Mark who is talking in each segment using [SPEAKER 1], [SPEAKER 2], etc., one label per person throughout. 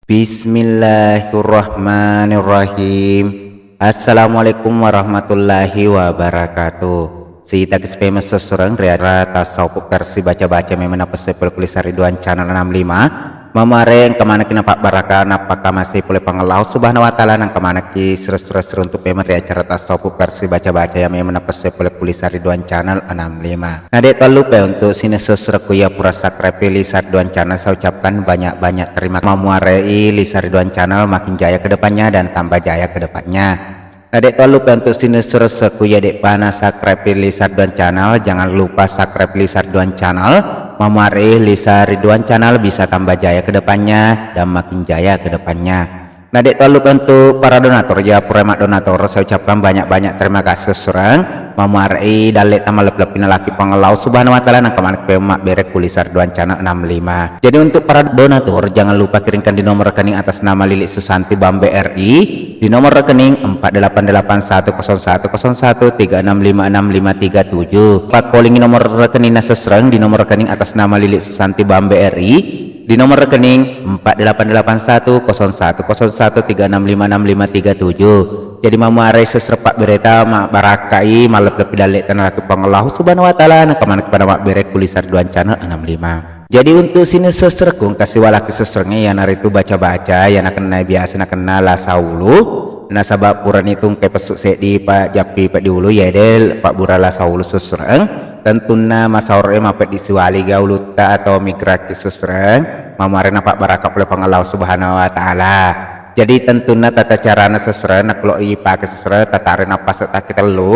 [SPEAKER 1] Bismillahirrahmanirrahim. Assalamualaikum warahmatullahi wabarakatuh. Si tagis pemes seseorang reara tasawuf versi baca-baca memang apa sepuluh kulisar Ridwan channel 65 memareng kemana kina pak barakan apakah masih boleh pengelau subhanahu wa ta'ala nang kemana ki serus-serus untuk pemer acara tasawuf versi baca-baca yang memang apa sepuluh kulisar Ridwan channel 65. Nah dek tak lupa untuk sini sesuatu ya pura subscribe Lisar Ridwan channel saya ucapkan banyak-banyak terima kasih memuarai Lisar Ridwan channel makin jaya ke depannya dan tambah jaya ke depannya. Nah dek tak lupa untuk sini sesuatu ya dek pana subscribe Lisar Ridwan channel, jangan lupa subscribe Lisar Ridwan channel memuarai Lisar Ridwan channel bisa tambah jaya ke depannya dan makin jaya ke depannya. Nah dek tak lupa untuk para donatur ya puremak donatur saya ucapkan banyak-banyak terima kasih surang memuarai dalek tamal lepin laki pengelau subhanahu wa ta'ala nang kemana pemak berek Lisar Ridwan channel 65. Jadi untuk para donatur jangan lupa kirimkan di nomor rekening atas nama Lilik Susanti Bambe RI di nomor rekening 4881010136565537. Pak polling nomor rekening naseserang di nomor rekening atas nama Lilik Susanti Bambe RI di nomor rekening 4881010136565537. Jadi mamuarai seserpak berita mak barakai malap lebih dalek tanah laki pengelahu subhanahu wa ta'ala nak kemana kepada mak berek Lisar Ridwan channel 65. Jadi untuk sini seserkung kasih walaki sesernya yang hari itu baca-baca yang akan naik biasa nak kenal lah saulu nasabab puran itu kayak pesuk di pak japi pak diulu ya del pak burala saulu seserang tentunya masaure mapet disiwali gauluta atau migraki seserang mamarin apa barakap oleh pengelau subhanahu wa ta'ala. Jadi tentunya tata carana seserang nak kalau ipakai seserang tatarin apa serta kita lu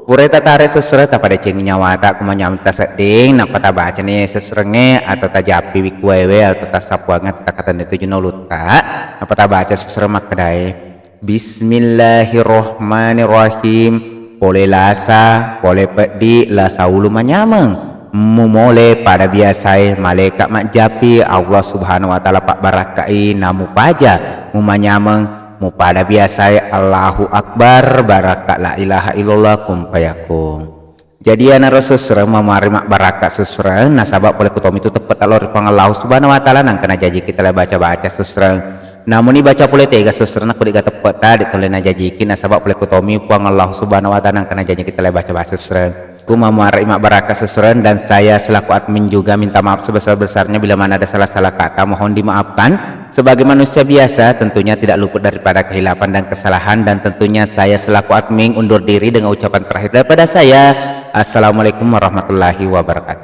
[SPEAKER 1] pure tatare seserang tak pada ceng nyawa tak kumanyam tasading nak pada baca nih seserangnya atau tajapi wikwewe atau tasapuangan tak kata itu junoluta nak pada baca seserang makadai Bismillahirrahmanirrahim. Boleh lasa boleh pedi lasa ulu manyameng mumole pada biasa malaikat makjapi Allah subhanahu wa ta'ala pak barakai namu paja mumanyameng mu pada biasa Allahu akbar barakat la ilaha illallah kum payakun. Jadi ana rasul mamari mak barakat susra nasabab boleh kutom itu tepat alor pangallahu subhanahu wa ta'ala nang kena janji kita baca-baca susra. Namun ini baca boleh tega susra nak kudik tepat tadi tolena janjikin nasabab boleh kutomi pangallahu subhanahu wa ta'ala nang kena janji kita baca-baca susra. Ku memuarai mak barakat sesuran dan saya selaku admin juga minta maaf sebesar-besarnya bila mana ada salah-salah kata mohon dimaafkan. Sebagai manusia biasa tentunya tidak luput daripada kehilapan dan kesalahan dan tentunya saya selaku admin undur diri dengan ucapan terakhir daripada saya. Assalamualaikum warahmatullahi wabarakatuh.